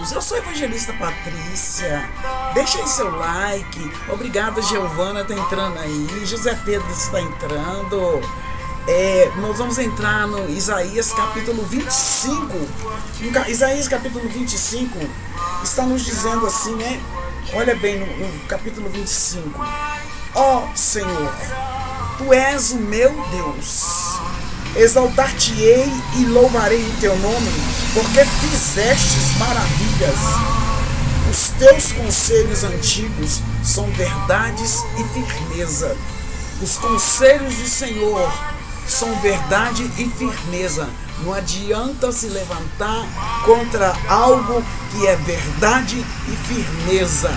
Jesus. Eu sou a evangelista Patrícia. Deixa aí seu like. Obrigada, Giovana, tá entrando aí. José Pedro está entrando. Nós vamos entrar no Isaías capítulo 25. Isaías capítulo 25 está nos dizendo assim, né? Olha bem no capítulo 25. Ó Senhor, Tu és o meu Deus. Exaltar-te-ei e louvarei o teu nome, porque fizestes maravilhas. Os teus conselhos antigos são verdades e firmeza. Os conselhos do Senhor são verdade e firmeza. Não adianta se levantar contra algo que é verdade e firmeza.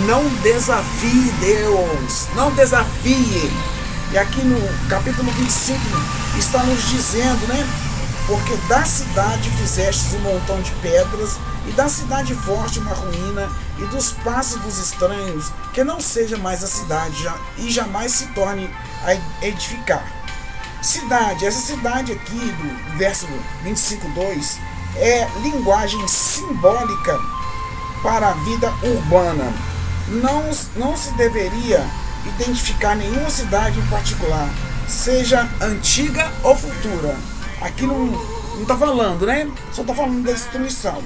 Não desafie Deus. Não desafie. E aqui no capítulo 25 está nos dizendo, né? Porque da cidade fizestes um montão de pedras, e da cidade forte uma ruína, e dos passos dos estranhos, que não seja mais a cidade, e jamais se torne a edificar. Cidade, essa cidade aqui do verso 25:2 é linguagem simbólica para a vida urbana. Não se deveria identificar nenhuma cidade em particular, seja antiga ou futura. Aqui não está falando, né? Só está falando da destruição.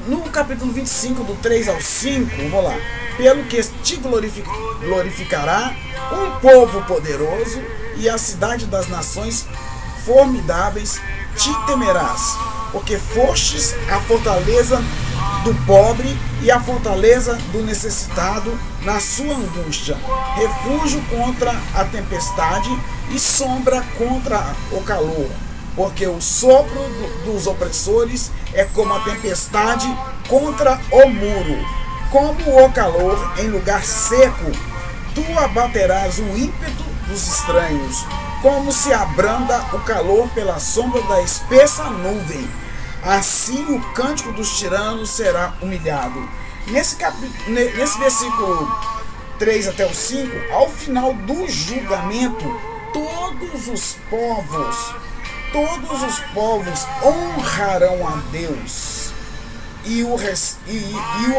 No capítulo 25, do 3 ao 5, vou lá. Pelo que te glorificará um povo poderoso, e a cidade das nações formidáveis te temerás, porque fostes a fortaleza do pobre e a fortaleza do necessitado na sua angústia, refúgio contra a tempestade e sombra contra o calor, porque o sopro dos opressores é como a tempestade contra o muro, como o calor em lugar seco. Tu abaterás o ímpeto dos estranhos, como se abranda o calor pela sombra da espessa nuvem. Assim o cântico dos tiranos será humilhado. Nesse versículo 3 até o 5, ao final do julgamento, todos os povos honrarão a Deus e o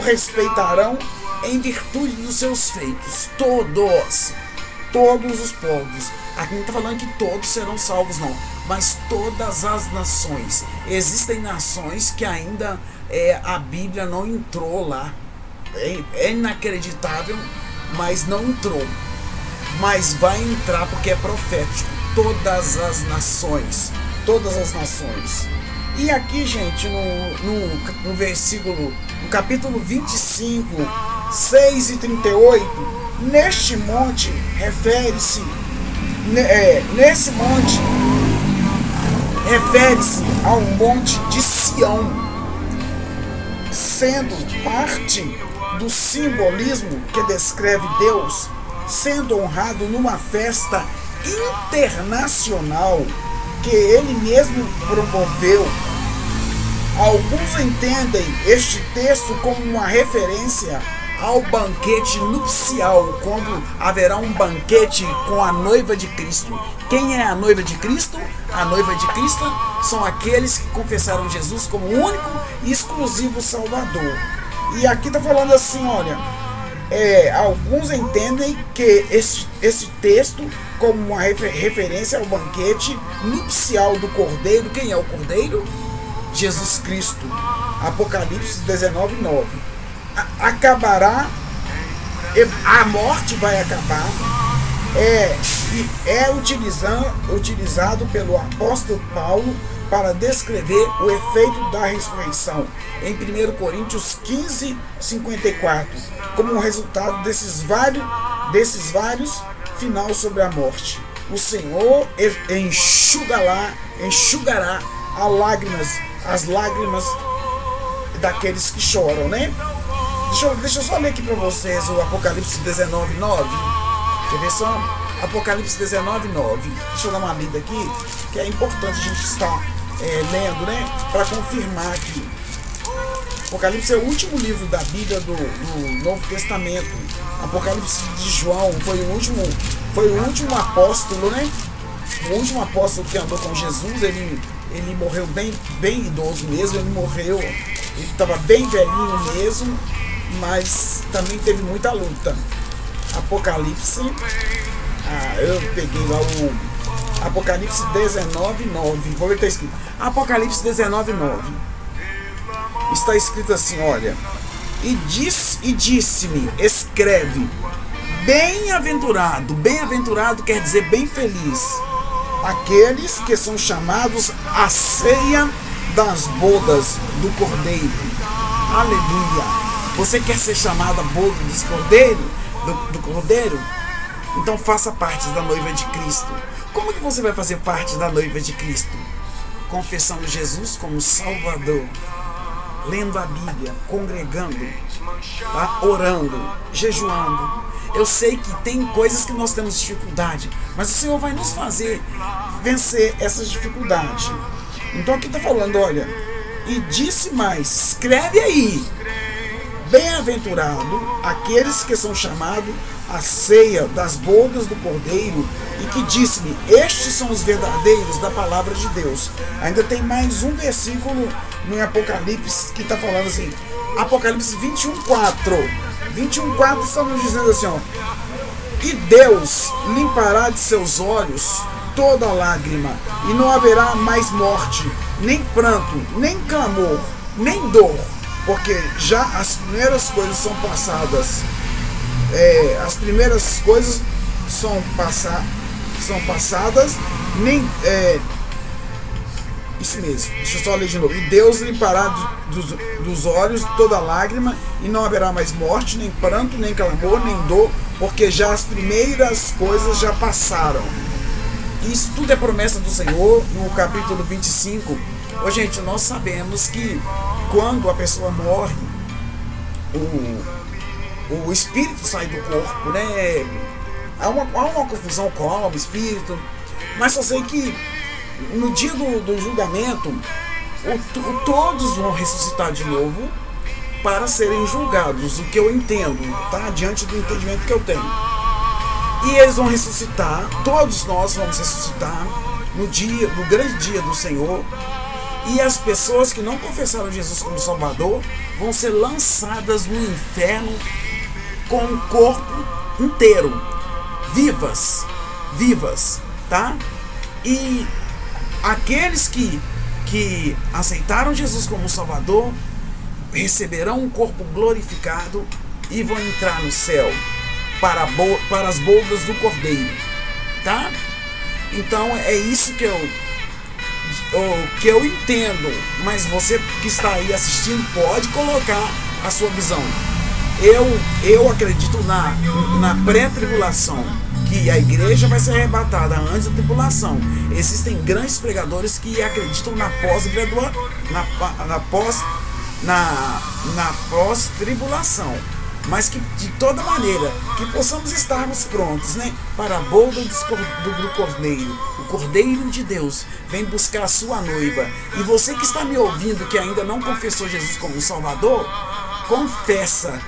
respeitarão em virtude dos seus feitos. Todos os povos. Aqui não está falando que todos serão salvos, não, mas todas as nações. Existem nações que ainda a Bíblia não entrou lá. É inacreditável, mas não entrou. Mas vai entrar porque é profético. Todas as nações. E aqui, gente, no versículo, no capítulo 25, 6 e 38, neste monte refere-se ao monte de Sião, sendo parte do simbolismo que descreve Deus sendo honrado numa festa internacional que ele mesmo promoveu. Alguns entendem este texto como uma referência ao banquete nupcial, quando haverá um banquete com a noiva de Cristo. Quem é a noiva de Cristo? A noiva de Cristo são aqueles que confessaram Jesus como o único e exclusivo Salvador. E aqui está falando assim, olha, alguns entendem que esse texto como uma referência ao banquete nupcial do Cordeiro. Quem é o Cordeiro? Jesus Cristo. Apocalipse 19:9. Acabará, a morte vai acabar. Utilizado pelo apóstolo Paulo para descrever o efeito da ressurreição em 1 Coríntios 15:54, como um resultado desses vários finais sobre a morte. O Senhor enxugará as lágrimas daqueles que choram, né? Deixa eu só ler aqui para vocês o Apocalipse 19:9. Quer ver só? Apocalipse 19:9. Deixa eu dar uma lida aqui, que é importante a gente estar lendo, né? Para confirmar aqui. Apocalipse é o último livro da Bíblia do Novo Testamento. Apocalipse de João foi o último apóstolo, né? O último apóstolo que andou com Jesus, ele morreu bem idoso mesmo, ele estava bem velhinho mesmo, mas também teve muita luta. Apocalipse, eu peguei lá o Apocalipse 19:9, vou ver o que está escrito. Apocalipse 19:9. Está escrito assim, olha: e disse-me, escreve, bem-aventurado quer dizer bem feliz, aqueles que são chamados à ceia das bodas do Cordeiro. Aleluia! Você quer ser chamado à boda do Cordeiro? Então faça parte da noiva de Cristo. Como que você vai fazer parte da noiva de Cristo? Confessando Jesus como Salvador, lendo a Bíblia, congregando, tá? Orando, jejuando. Eu sei que tem coisas que nós temos dificuldade, mas o Senhor vai nos fazer vencer essas dificuldades. Então aqui está falando, olha, e disse mais, escreve aí: bem-aventurado aqueles que são chamados à ceia das bodas do Cordeiro, e que disse-me, estes são os verdadeiros da palavra de Deus. Ainda tem mais um versículo no Apocalipse que está falando assim, Apocalipse 21:4. 21:4 está nos dizendo assim, ó: e Deus limpará de seus olhos toda lágrima, e não haverá mais morte, nem pranto, nem clamor, nem dor, porque já as primeiras coisas são passadas. As primeiras coisas são passadas, isso mesmo, deixa eu só ler de novo. E Deus limpará dos olhos toda lágrima, e não haverá mais morte, nem pranto, nem clamor, nem dor, porque já as primeiras coisas já passaram. Isso tudo é promessa do Senhor, no capítulo 25. Gente, nós sabemos que quando a pessoa morre, o espírito sai do corpo, né? Há uma confusão com a alma, o espírito, mas só sei que no dia do julgamento, todos vão ressuscitar de novo para serem julgados, o que eu entendo, tá? Diante do entendimento que eu tenho. E eles vão ressuscitar, todos nós vamos ressuscitar no grande dia do Senhor. E as pessoas que não confessaram Jesus como Salvador vão ser lançadas no inferno com o corpo inteiro, vivas, tá? E aqueles que aceitaram Jesus como Salvador receberão um corpo glorificado e vão entrar no céu para as bodas do Cordeiro, tá? Então é isso que eu entendo, mas você que está aí assistindo pode colocar a sua visão. Eu acredito na pré-tribulação, que a igreja vai ser arrebatada antes da tribulação. Existem grandes pregadores que acreditam na pós-tribulação, mas que de toda maneira que possamos estarmos prontos, né, para a boda do Cordeiro. O Cordeiro de Deus vem buscar a sua noiva. E você que está me ouvindo, que ainda não confessou Jesus como Salvador, confessa.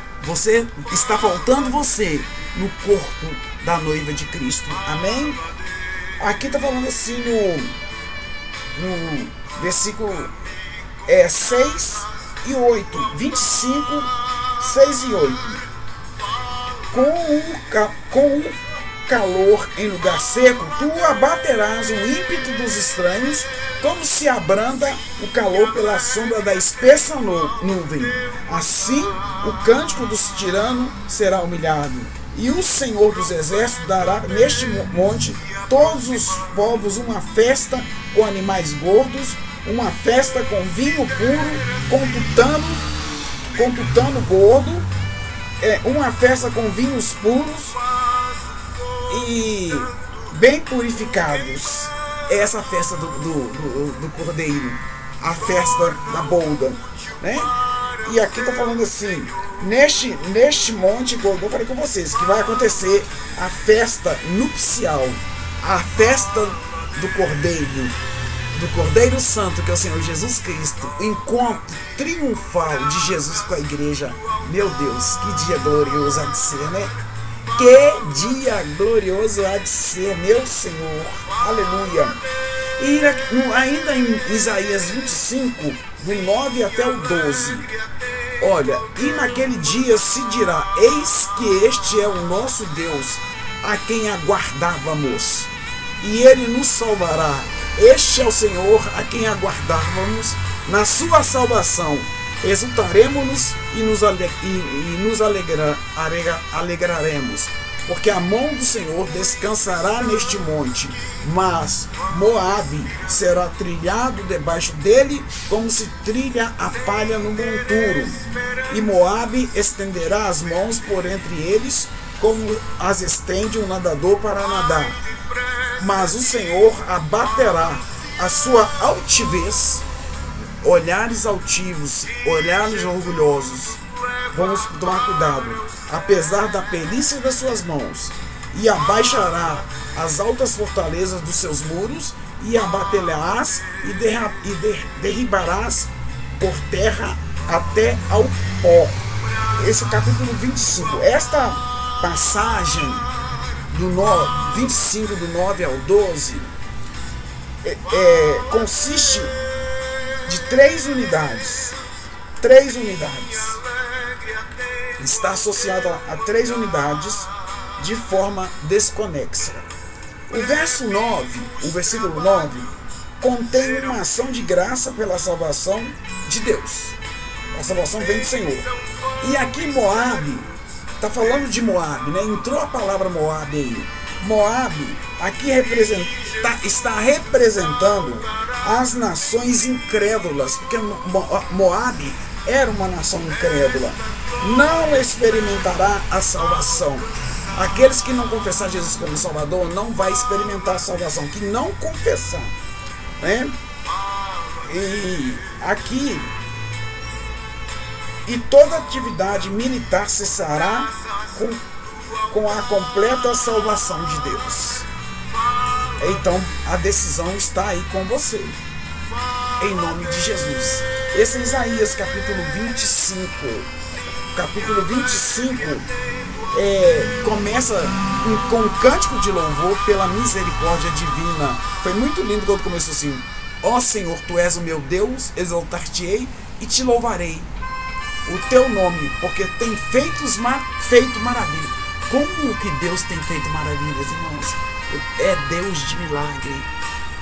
Está faltando você no corpo da noiva de Cristo. Amém? Aqui está falando assim no versículo 6 e 8, 25, 6 e 8. Com o calor em lugar seco, tu abaterás o ímpeto dos estranhos, como se abranda o calor pela sombra da espessa nuvem. Assim, o cântico dos tiranos será humilhado. E o Senhor dos Exércitos dará neste monte todos os povos uma festa com animais gordos, uma festa com vinho puro, com tutano gordo, uma festa com vinhos puros e bem purificados. É essa festa do Cordeiro, a festa da boda, né? E aqui está falando assim, neste monte, como eu falei com vocês, que vai acontecer a festa nupcial, a festa do Cordeiro Santo, que é o Senhor Jesus Cristo, o encontro triunfal de Jesus com a igreja. Meu Deus, que dia glorioso há de ser, né? Que dia glorioso há de ser, meu Senhor. Aleluia. E ainda em Isaías 25, do 9 até o 12. Olha, e naquele dia se dirá: eis que este é o nosso Deus, a quem aguardávamos, e ele nos salvará. Este é o Senhor a quem aguardávamos, na sua salvação. Exultaremos e nos alegraremos, porque a mão do Senhor descansará neste monte, mas Moabe será trilhado debaixo dele, como se trilha a palha no monturo, e Moabe estenderá as mãos por entre eles, como as estende um nadador para nadar. Mas o Senhor abaterá a sua altivez, olhares altivos, olhares orgulhosos. Vamos tomar cuidado, apesar da perícia das suas mãos, e abaixará as altas fortalezas dos seus muros, e abaterás e derribarás por terra até ao pó. Esse é o capítulo 25. Esta passagem do 25, do 9 ao 12, consiste de 3 unidades. 3 unidades. Está associada a 3 unidades de forma desconexa. O versículo 9, contém uma ação de graça pela salvação de Deus. A salvação vem do Senhor. E aqui Moabe, está falando de Moabe, né? Entrou a palavra Moabe aí. Moabe aqui está representando as nações incrédulas, porque Moabe era uma nação incrédula. Não experimentará a salvação. Aqueles que não confessar Jesus como Salvador não vai experimentar a salvação, que não confessar, né? E aqui, e toda atividade militar cessará com a completa salvação de Deus. Então a decisão está aí com você, em nome de Jesus. Esse é Isaías capítulo 25. Capítulo 25 começa com um cântico de louvor pela misericórdia divina. Foi muito lindo quando começou assim: ó Senhor, tu és o meu Deus, exaltar-te-ei e te louvarei o teu nome, porque tem feito maravilha. Como que Deus tem feito maravilhas, irmãos? É Deus de milagre.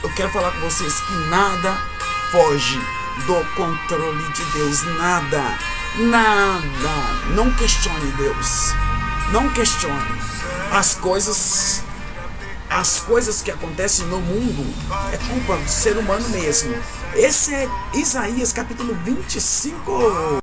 Eu quero falar com vocês que nada foge do controle de Deus. Nada. Não questione Deus. Não questione. As coisas que acontecem no mundo é culpa do ser humano mesmo. Esse é Isaías capítulo 25.